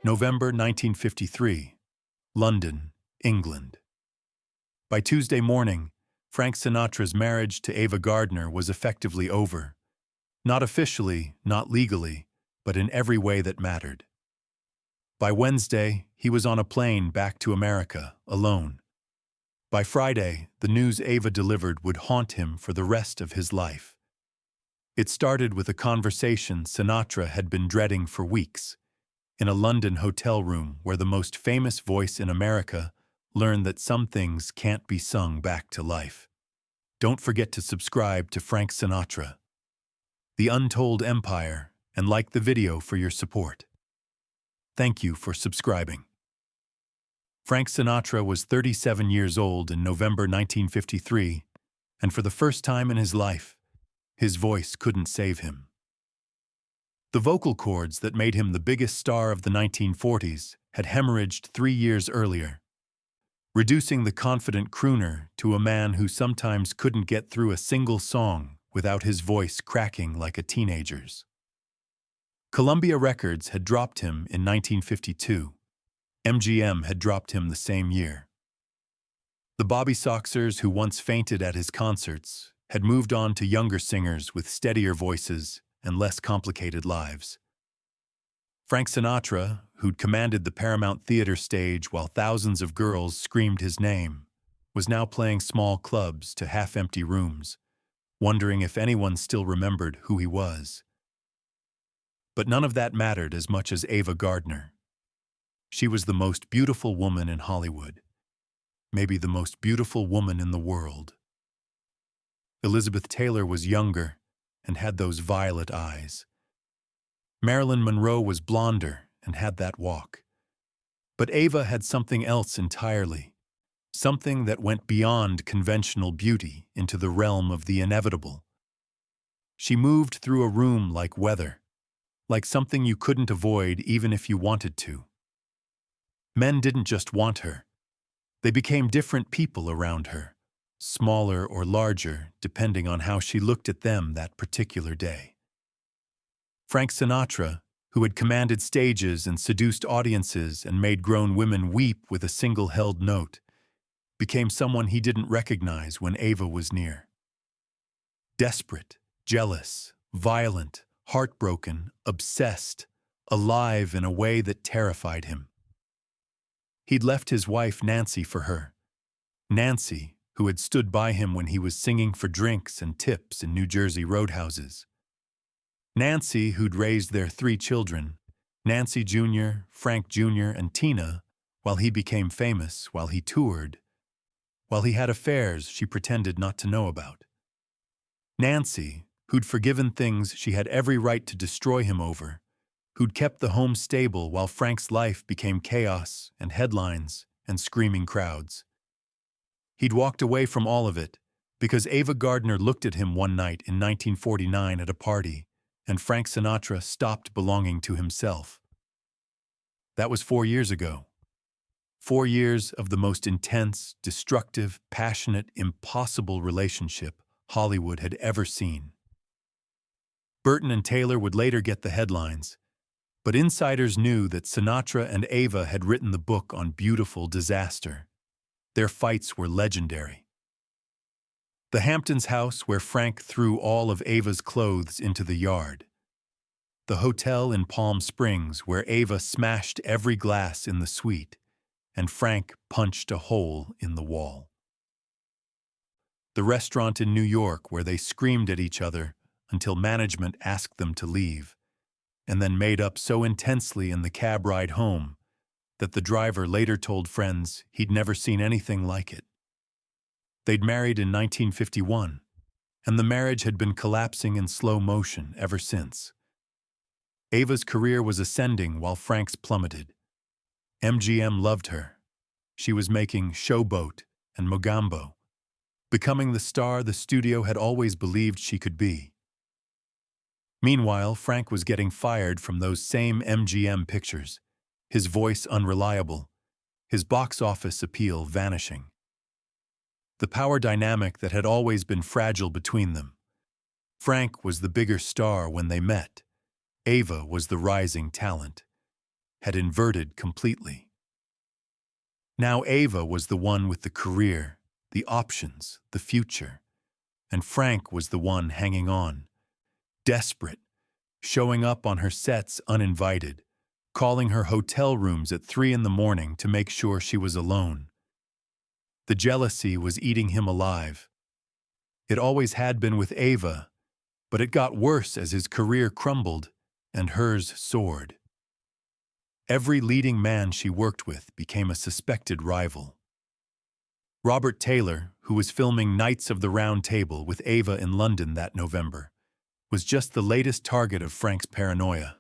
November 1953, London, England. By Tuesday morning, Frank Sinatra's marriage to Ava Gardner was effectively over. Not officially, not legally, but in every way that mattered. By Wednesday, he was on a plane back to America, alone. By Friday, the news Ava delivered would haunt him for the rest of his life. It started with a conversation Sinatra had been dreading for weeks, in a London hotel room where the most famous voice in America learned that some things can't be sung back to life. Don't forget to subscribe to Frank Sinatra, The Untold Empire, and like the video for your support. Thank you for subscribing. Frank Sinatra was 37 years old in November 1953, and for the first time in his life, his voice couldn't save him. The vocal cords that made him the biggest star of the 1940s had hemorrhaged 3 years earlier, reducing the confident crooner to a man who sometimes couldn't get through a single song without his voice cracking like a teenager's. Columbia Records had dropped him in 1952. MGM had dropped him the same year. The Bobby Soxers who once fainted at his concerts had moved on to younger singers with steadier voices and less complicated lives. Frank Sinatra, who'd commanded the Paramount Theater stage while thousands of girls screamed his name, was now playing small clubs to half-empty rooms, wondering if anyone still remembered who he was. But none of that mattered as much as Ava Gardner. She was the most beautiful woman in Hollywood, maybe the most beautiful woman in the world. Elizabeth Taylor was younger and had those violet eyes. Marilyn Monroe was blonder and had that walk. But Ava had something else entirely, something that went beyond conventional beauty into the realm of the inevitable. She moved through a room like weather, like something you couldn't avoid even if you wanted to. Men didn't just want her. They became different people around her, smaller or larger depending on how she looked at them that particular day. Frank Sinatra, who had commanded stages and seduced audiences and made grown women weep with a single held note, became someone he didn't recognize when Ava was near. Desperate, jealous, violent, heartbroken, obsessed, alive in a way that terrified him. He'd left his wife Nancy for her. Nancy, who had stood by him when he was singing for drinks and tips in New Jersey roadhouses. Nancy, who'd raised their 3 children, Nancy Jr., Frank Jr., and Tina, while he became famous, while he toured, while he had affairs she pretended not to know about. Nancy, who'd forgiven things she had every right to destroy him over, who'd kept the home stable while Frank's life became chaos and headlines and screaming crowds. He'd walked away from all of it because Ava Gardner looked at him one night in 1949 at a party, and Frank Sinatra stopped belonging to himself. That was 4 years ago. 4 years of the most intense, destructive, passionate, impossible relationship Hollywood had ever seen. Burton and Taylor would later get the headlines, but insiders knew that Sinatra and Ava had written the book on beautiful disaster. Their fights were legendary. The Hamptons house where Frank threw all of Ava's clothes into the yard. The hotel in Palm Springs where Ava smashed every glass in the suite and Frank punched a hole in the wall. The restaurant in New York where they screamed at each other until management asked them to leave, and then made up so intensely in the cab ride home that the driver later told friends he'd never seen anything like it. They'd married in 1951, and the marriage had been collapsing in slow motion ever since. Ava's career was ascending while Frank's plummeted. MGM loved her. She was making Showboat and Mogambo, becoming the star the studio had always believed she could be. Meanwhile, Frank was getting fired from those same MGM pictures, his voice unreliable, his box office appeal vanishing. The power dynamic that had always been fragile between them. Frank was the bigger star when they met. Ava was the rising talent. had inverted completely. Now Ava was the one with the career, the options, the future, and Frank was the one hanging on, desperate, showing up on her sets uninvited, calling her hotel rooms at 3 a.m. to make sure she was alone. The jealousy was eating him alive. It always had been with Ava, but it got worse as his career crumbled and hers soared. Every leading man she worked with became a suspected rival. Robert Taylor, who was filming Knights of the Round Table with Ava in London that November, was just the latest target of Frank's paranoia.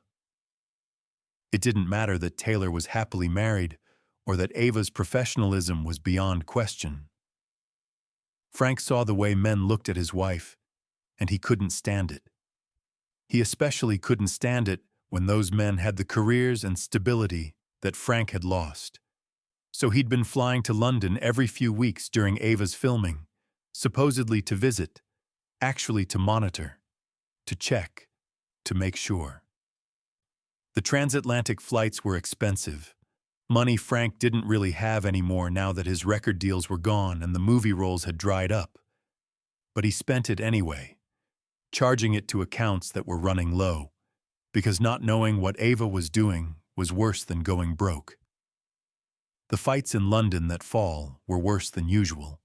It didn't matter that Taylor was happily married or that Ava's professionalism was beyond question. Frank saw the way men looked at his wife, and he couldn't stand it. He especially couldn't stand it when those men had the careers and stability that Frank had lost. So he'd been flying to London every few weeks during Ava's filming, supposedly to visit, actually to monitor, to check, to make sure. The transatlantic flights were expensive, money Frank didn't really have anymore now that his record deals were gone and the movie roles had dried up. But he spent it anyway, charging it to accounts that were running low, because not knowing what Ava was doing was worse than going broke. The fights in London that fall were worse than usual.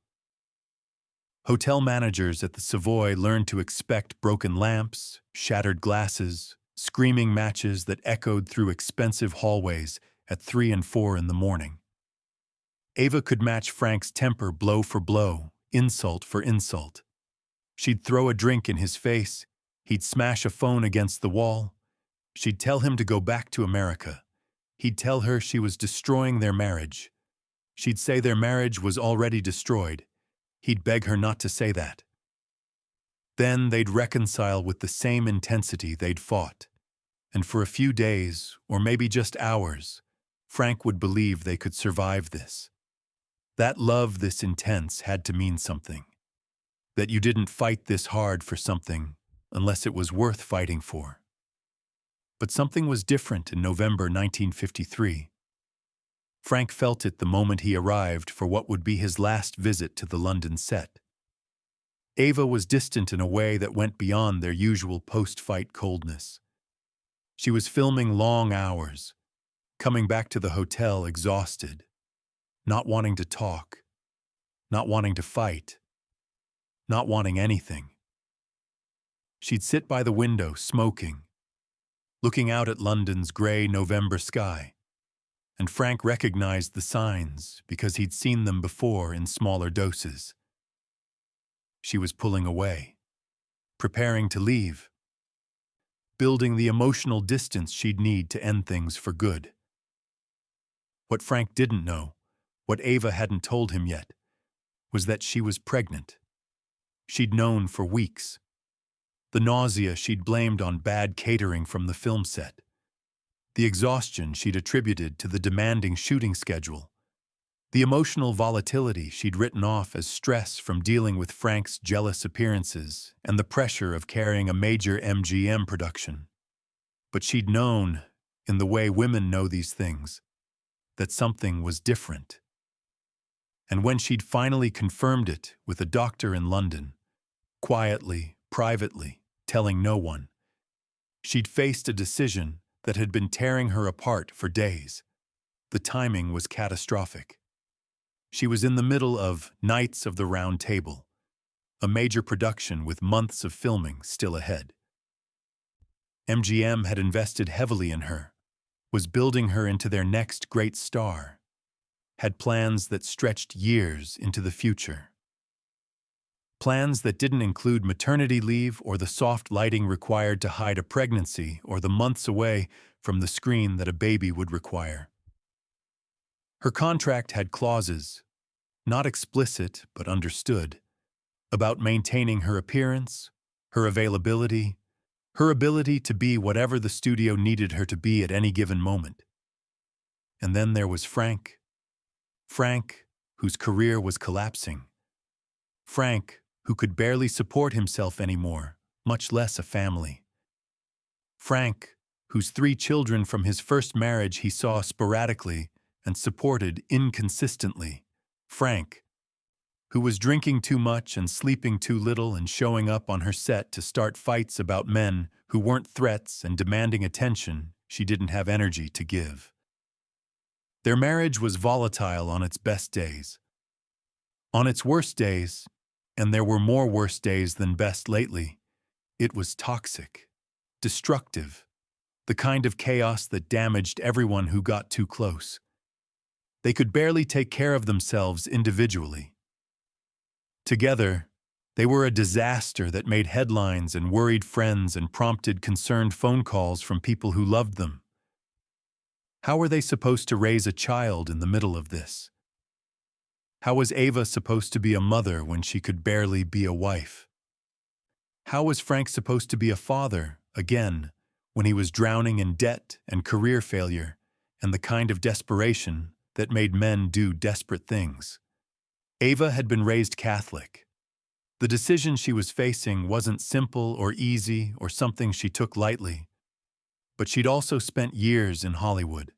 Hotel managers at the Savoy learned to expect broken lamps, shattered glasses, screaming matches that echoed through expensive hallways at 3 and 4 in the morning. Ava could match Frank's temper blow for blow, insult for insult. She'd throw a drink in his face, he'd smash a phone against the wall. She'd tell him to go back to America. He'd tell her she was destroying their marriage. She'd say their marriage was already destroyed. He'd beg her not to say that. Then they'd reconcile with the same intensity they'd fought. And for a few days, or maybe just hours, Frank would believe they could survive this. That love this intense had to mean something. That you didn't fight this hard for something unless it was worth fighting for. But something was different in November 1953. Frank felt it the moment he arrived for what would be his last visit to the London set. Ava was distant in a way that went beyond their usual post-fight coldness. She was filming long hours, coming back to the hotel exhausted, not wanting to talk, not wanting to fight, not wanting anything. She'd sit by the window smoking, looking out at London's gray November sky, and Frank recognized the signs because he'd seen them before in smaller doses. She was pulling away, preparing to leave, building the emotional distance she'd need to end things for good. What Frank didn't know, what Ava hadn't told him yet, was that she was pregnant. She'd known for weeks. The nausea she'd blamed on bad catering from the film set. The exhaustion she'd attributed to the demanding shooting schedule. The emotional volatility she'd written off as stress from dealing with Frank's jealous appearances and the pressure of carrying a major MGM production. But she'd known, in the way women know these things, that something was different. And when she'd finally confirmed it with a doctor in London, quietly, privately, telling no one, she'd faced a decision that had been tearing her apart for days. The timing was catastrophic. She was in the middle of Knights of the Round Table, a major production with months of filming still ahead. MGM had invested heavily in her, was building her into their next great star, had plans that stretched years into the future. Plans that didn't include maternity leave or the soft lighting required to hide a pregnancy or the months away from the screen that a baby would require. Her contract had clauses, not explicit but understood, about maintaining her appearance, her availability, her ability to be whatever the studio needed her to be at any given moment. And then there was Frank. Frank, whose career was collapsing. Frank, who could barely support himself anymore, much less a family. Frank, whose 3 children from his first marriage he saw sporadically and supported inconsistently. Frank, who was drinking too much and sleeping too little and showing up on her set to start fights about men who weren't threats and demanding attention she didn't have energy to give. Their marriage was volatile on its best days. On its worst days, and there were more worse days than best lately, it was toxic, destructive, the kind of chaos that damaged everyone who got too close. They could barely take care of themselves individually. Together, they were a disaster that made headlines and worried friends and prompted concerned phone calls from people who loved them. How were they supposed to raise a child in the middle of this? How was Ava supposed to be a mother when she could barely be a wife? How was Frank supposed to be a father, again, when he was drowning in debt and career failure and the kind of desperation that made men do desperate things? Ava had been raised Catholic. The decision she was facing wasn't simple or easy or something she took lightly. But she'd also spent years in Hollywood,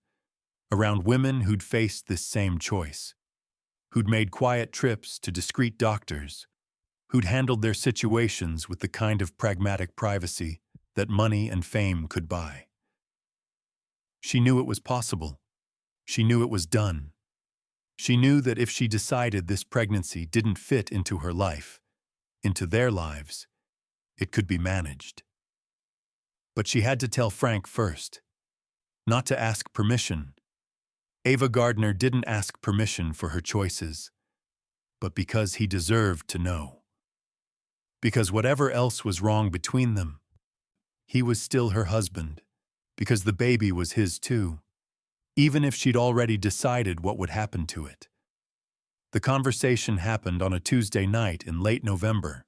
around women who'd faced this same choice, who'd made quiet trips to discreet doctors, who'd handled their situations with the kind of pragmatic privacy that money and fame could buy. She knew it was possible. She knew it was done. She knew that if she decided this pregnancy didn't fit into her life, into their lives, it could be managed. But she had to tell Frank first, not to ask permission. Ava Gardner didn't ask permission for her choices, but because he deserved to know. Because whatever else was wrong between them, he was still her husband, because the baby was his too, even if she'd already decided what would happen to it. The conversation happened on a Tuesday night in late November.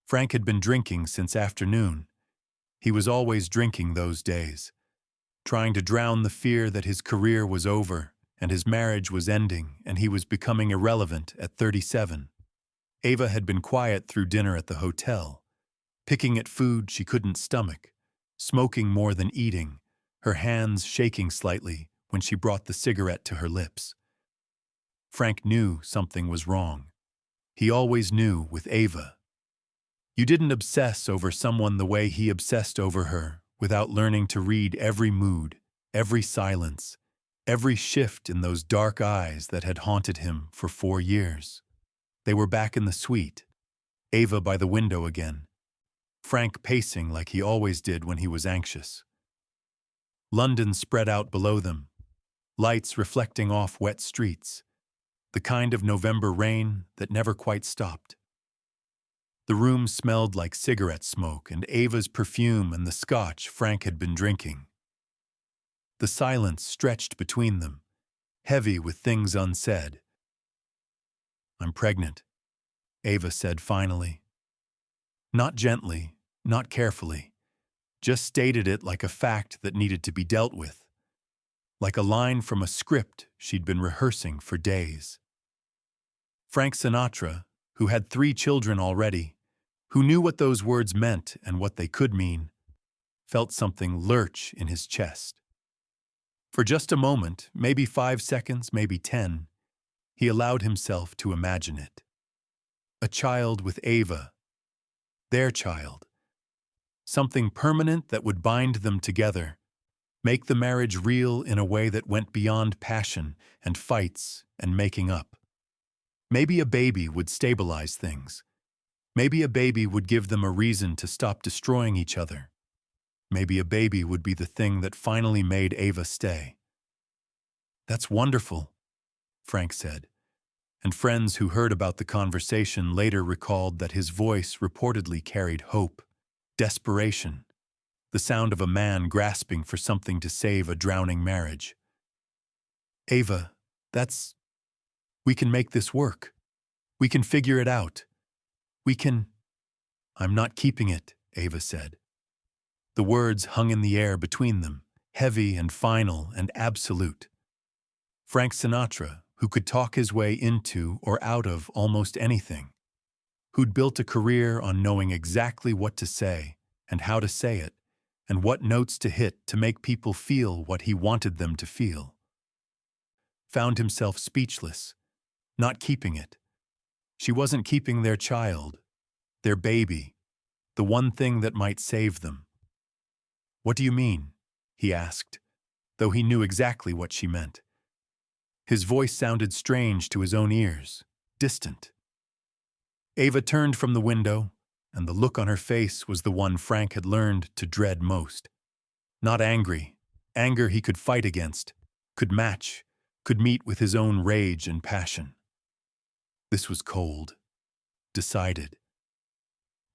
Frank had been drinking since afternoon. He was always drinking those days, trying to drown the fear that his career was over and his marriage was ending and he was becoming irrelevant at 37. Ava had been quiet through dinner at the hotel, picking at food she couldn't stomach, smoking more than eating, her hands shaking slightly when she brought the cigarette to her lips. Frank knew something was wrong. He always knew with Ava. You didn't obsess over someone the way he obsessed over her without learning to read every mood, every silence, every shift in those dark eyes that had haunted him for 4 years. They were back in the suite, Ava by the window again, Frank pacing like he always did when he was anxious. London spread out below them, lights reflecting off wet streets, the kind of November rain that never quite stopped. The room smelled like cigarette smoke and Ava's perfume and the scotch Frank had been drinking. The silence stretched between them, heavy with things unsaid. "I'm pregnant," Ava said finally. Not gently, not carefully, just stated it like a fact that needed to be dealt with, like a line from a script she'd been rehearsing for days. Frank Sinatra, who had 3 children already, who knew what those words meant and what they could mean, felt something lurch in his chest. For just a moment, maybe 5 seconds, maybe 10, he allowed himself to imagine it. A child with Ava, their child. Something permanent that would bind them together, make the marriage real in a way that went beyond passion and fights and making up. Maybe a baby would stabilize things. Maybe a baby would give them a reason to stop destroying each other. Maybe a baby would be the thing that finally made Ava stay. "That's wonderful," Frank said, and friends who heard about the conversation later recalled that his voice reportedly carried hope, desperation, the sound of a man grasping for something to save a drowning marriage. "Ava, we can make this work. We can figure it out. We can—" "I'm not keeping it," Ava said. The words hung in the air between them, heavy and final and absolute. Frank Sinatra, who could talk his way into or out of almost anything, who'd built a career on knowing exactly what to say and how to say it, and what notes to hit to make people feel what he wanted them to feel. Found himself speechless, not keeping it. She wasn't keeping their child, their baby, the one thing that might save them. "What do you mean?" he asked, though he knew exactly what she meant. His voice sounded strange to his own ears, distant. Ava turned from the window, and the look on her face was the one Frank had learned to dread most. Not angry, anger he could fight against, could match, could meet with his own rage and passion. This was cold, decided.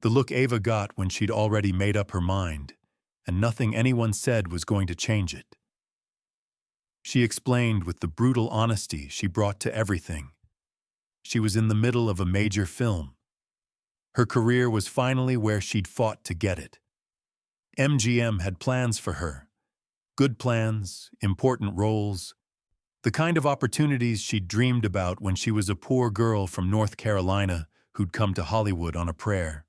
The look Ava got when she'd already made up her mind, and nothing anyone said was going to change it. She explained with the brutal honesty she brought to everything. She was in the middle of a major film. Her career was finally where she'd fought to get it. MGM had plans for her. Good plans, important roles, the kind of opportunities she'd dreamed about when she was a poor girl from North Carolina who'd come to Hollywood on a prayer.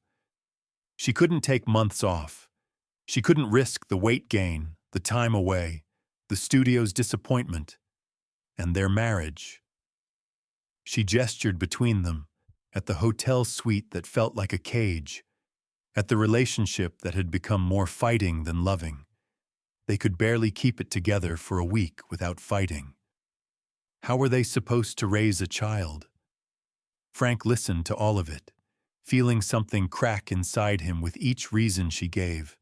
She couldn't take months off. She couldn't risk the weight gain, the time away, the studio's disappointment, and their marriage. She gestured between them, at the hotel suite that felt like a cage, at the relationship that had become more fighting than loving. They could barely keep it together for a week without fighting. How were they supposed to raise a child? Frank listened to all of it, feeling something crack inside him with each reason she gave.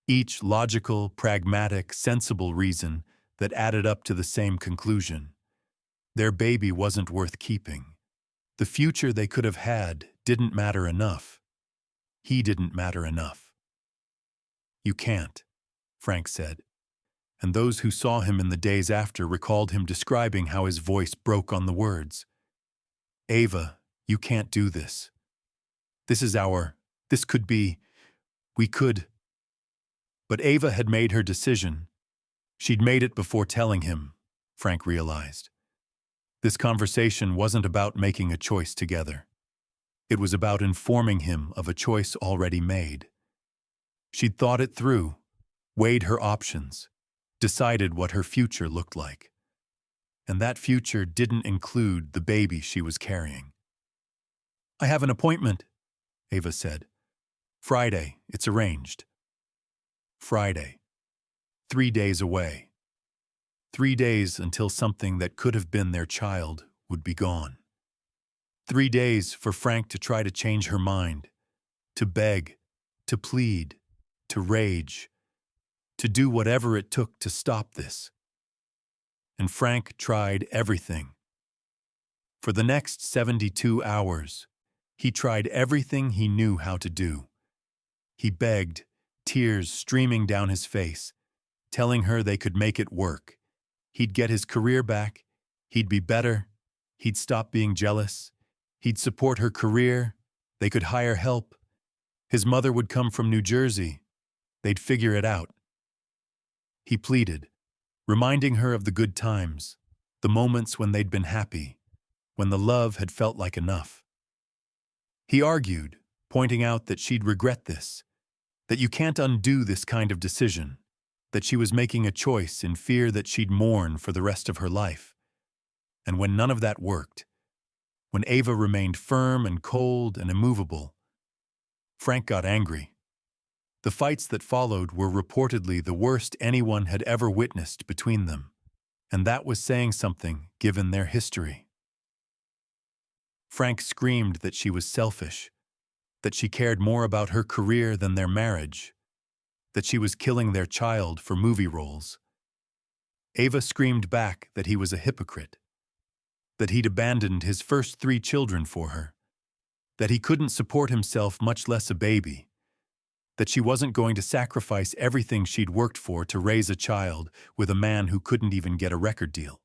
Each logical, pragmatic, sensible reason that added up to the same conclusion. Their baby wasn't worth keeping. The future they could have had didn't matter enough. He didn't matter enough. "You can't," Frank said, and those who saw him in the days after recalled him describing how his voice broke on the words. "Ava, you can't do this. This could be, we could." But Ava had made her decision. She'd made it before telling him, Frank realized. This conversation wasn't about making a choice together. It was about informing him of a choice already made. She'd thought it through, weighed her options, decided what her future looked like. And that future didn't include the baby she was carrying. "I have an appointment," Ava said. "Friday, it's arranged." Friday. 3 days away. 3 days until something that could have been their child would be gone. 3 days for Frank to try to change her mind, to beg, to plead, to rage, to do whatever it took to stop this. And Frank tried everything. For the next 72 hours, he tried everything he knew how to do. He begged, tears streaming down his face, telling her they could make it work. He'd get his career back, he'd be better, he'd stop being jealous, he'd support her career, they could hire help. His mother would come from New Jersey. They'd figure it out. He pleaded, reminding her of the good times, the moments when they'd been happy, when the love had felt like enough. He argued, pointing out that she'd regret this, that you can't undo this kind of decision, that she was making a choice in fear that she'd mourn for the rest of her life. And when none of that worked, when Ava remained firm and cold and immovable, Frank got angry. The fights that followed were reportedly the worst anyone had ever witnessed between them, and that was saying something given their history. Frank screamed that she was selfish, that she cared more about her career than their marriage, that she was killing their child for movie roles. Ava screamed back that he was a hypocrite, that he'd abandoned his first 3 children for her, that he couldn't support himself, much less a baby, that she wasn't going to sacrifice everything she'd worked for to raise a child with a man who couldn't even get a record deal.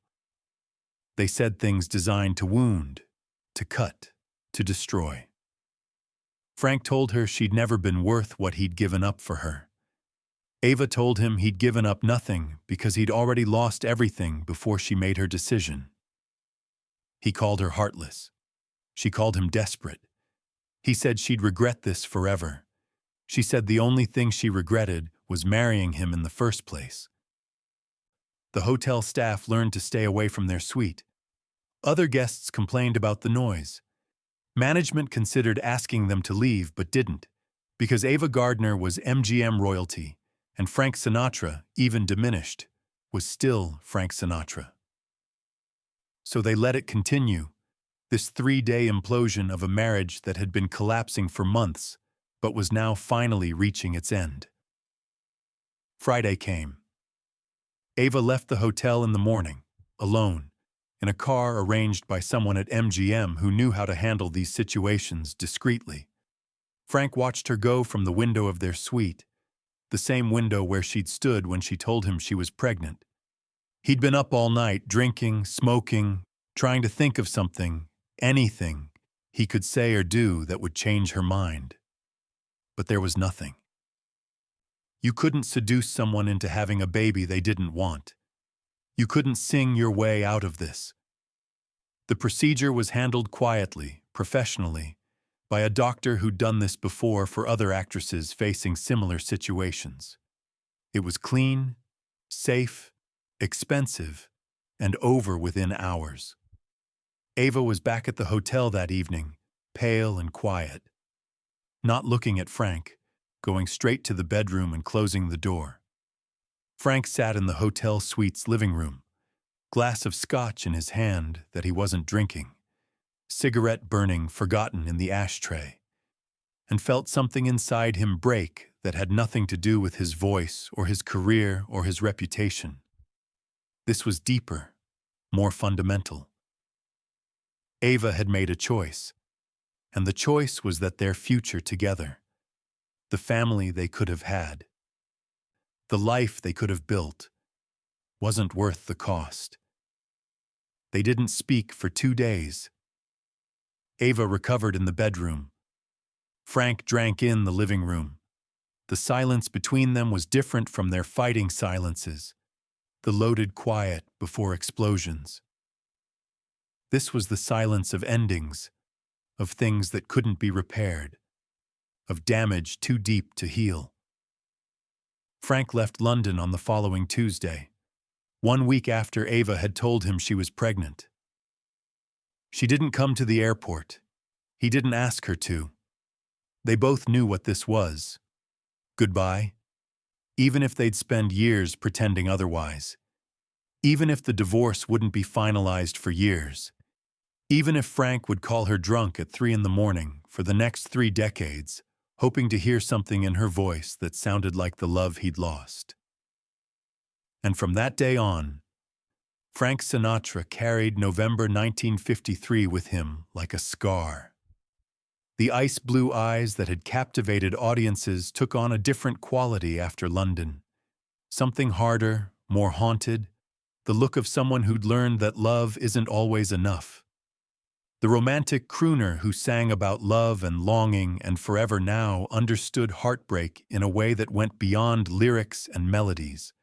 They said things designed to wound, to cut, to destroy. Frank told her she'd never been worth what he'd given up for her. Ava told him he'd given up nothing because he'd already lost everything before she made her decision. He called her heartless. She called him desperate. He said she'd regret this forever. She said the only thing she regretted was marrying him in the first place. The hotel staff learned to stay away from their suite. Other guests complained about the noise. Management considered asking them to leave but didn't, because Ava Gardner was MGM royalty, and Frank Sinatra, even diminished, was still Frank Sinatra. So they let it continue, this 3-day implosion of a marriage that had been collapsing for months, but was now finally reaching its end. Friday came. Ava left the hotel in the morning, alone, in a car arranged by someone at MGM who knew how to handle these situations discreetly. Frank watched her go from the window of their suite, the same window where she'd stood when she told him she was pregnant. He'd been up all night, drinking, smoking, trying to think of something, anything, he could say or do that would change her mind. But there was nothing. You couldn't seduce someone into having a baby they didn't want. You couldn't sing your way out of this. The procedure was handled quietly, professionally, by a doctor who'd done this before for other actresses facing similar situations. It was clean, safe, expensive, and over within hours. Ava was back at the hotel that evening, pale and quiet. Not looking at Frank, going straight to the bedroom and closing the door. Frank sat in the hotel suite's living room, glass of scotch in his hand that he wasn't drinking, cigarette burning forgotten in the ashtray, and felt something inside him break that had nothing to do with his voice or his career or his reputation. This was deeper, more fundamental. Ava had made a choice, and the choice was that their future together, the family they could have had, the life they could have built, wasn't worth the cost. They didn't speak for 2 days. Ava recovered in the bedroom. Frank drank in the living room. The silence between them was different from their fighting silences, the loaded quiet before explosions. This was the silence of endings, of things that couldn't be repaired, of damage too deep to heal. Frank left London on the following Tuesday, 1 week after Ava had told him she was pregnant. She didn't come to the airport. He didn't ask her to. They both knew what this was. Goodbye. Even if they'd spend years pretending otherwise. Even if the divorce wouldn't be finalized for years. Even if Frank would call her drunk at 3 a.m. for the next 3 decades, hoping to hear something in her voice that sounded like the love he'd lost. And from that day on, Frank Sinatra carried November 1953 with him like a scar. The ice-blue eyes that had captivated audiences took on a different quality after London. Something harder, more haunted, the look of someone who'd learned that love isn't always enough. The romantic crooner who sang about love and longing and forever now understood heartbreak in a way that went beyond lyrics and melodies.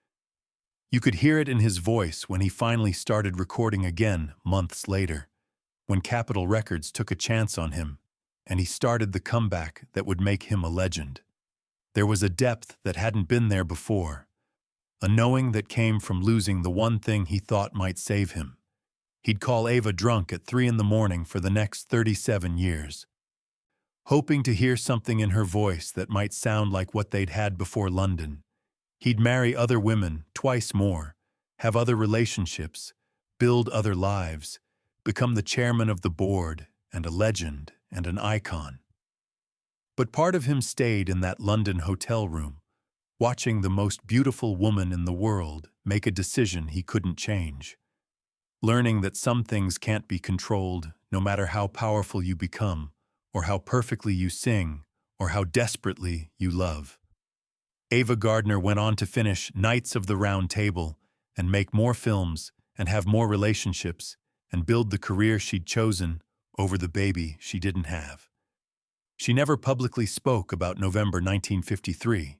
You could hear it in his voice when he finally started recording again months later, when Capitol Records took a chance on him, and he started the comeback that would make him a legend. There was a depth that hadn't been there before, a knowing that came from losing the one thing he thought might save him. He'd call Ava drunk at 3 a.m. for the next 37 years, hoping to hear something in her voice that might sound like what they'd had before London. He'd marry other women, twice more, have other relationships, build other lives, become the chairman of the board and a legend and an icon. But part of him stayed in that London hotel room, watching the most beautiful woman in the world make a decision he couldn't change. Learning that some things can't be controlled, no matter how powerful you become, or how perfectly you sing, or how desperately you love. Ava Gardner went on to finish Knights of the Round Table and make more films and have more relationships and build the career she'd chosen over the baby she didn't have. She never publicly spoke about November 1953,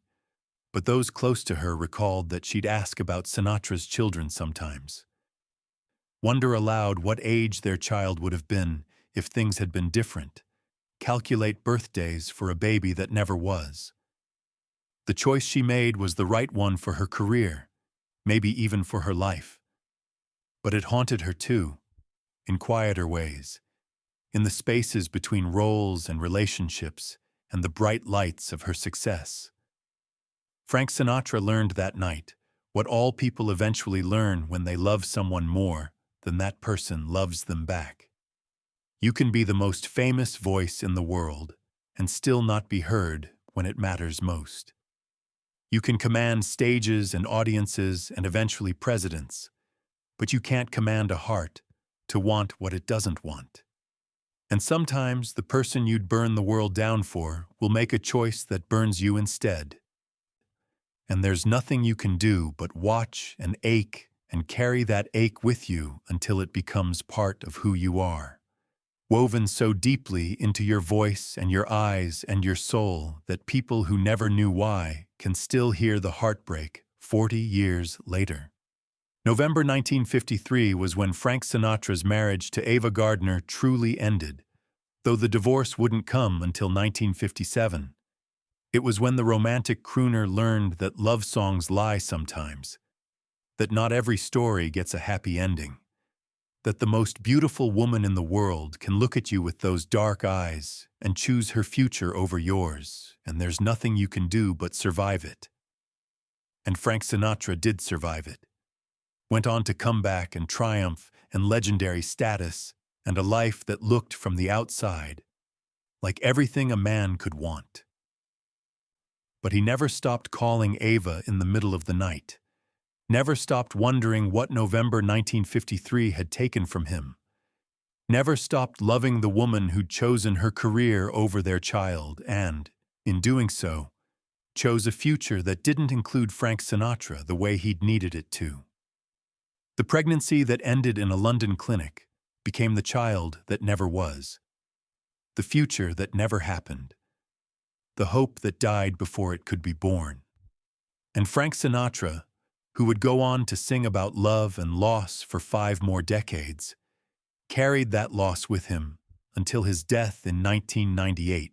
but those close to her recalled that she'd ask about Sinatra's children sometimes. Wonder aloud what age their child would have been if things had been different. Calculate birthdays for a baby that never was. The choice she made was the right one for her career, maybe even for her life. But it haunted her too, in quieter ways, in the spaces between roles and relationships and the bright lights of her success. Frank Sinatra learned that night what all people eventually learn when they love someone more than that person loves them back. You can be the most famous voice in the world and still not be heard when it matters most. You can command stages and audiences and eventually presidents, but you can't command a heart to want what it doesn't want. And sometimes the person you'd burn the world down for will make a choice that burns you instead. And there's nothing you can do but watch and ache and carry that ache with you until it becomes part of who you are, woven so deeply into your voice and your eyes and your soul that people who never knew why can still hear the heartbreak 40 years later. November 1953 was when Frank Sinatra's marriage to Ava Gardner truly ended, though the divorce wouldn't come until 1957. It was when the romantic crooner learned that love songs lie sometimes, that not every story gets a happy ending, that the most beautiful woman in the world can look at you with those dark eyes and choose her future over yours, and there's nothing you can do but survive it. And Frank Sinatra did survive it. Went on to come back and triumph and legendary status and a life that looked from the outside like everything a man could want. But he never stopped calling Ava in the middle of the night, never stopped wondering what November 1953 had taken from him, never stopped loving the woman who'd chosen her career over their child and, in doing so, chose a future that didn't include Frank Sinatra the way he'd needed it to. The pregnancy that ended in a London clinic became the child that never was, the future that never happened, the hope that died before it could be born. And Frank Sinatra, who would go on to sing about love and loss for 5 more decades, carried that loss with him until his death in 1998,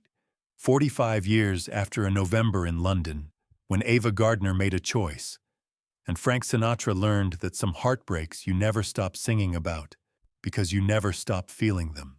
45 years after a November in London, when Ava Gardner made a choice, and Frank Sinatra learned that some heartbreaks you never stop singing about because you never stop feeling them.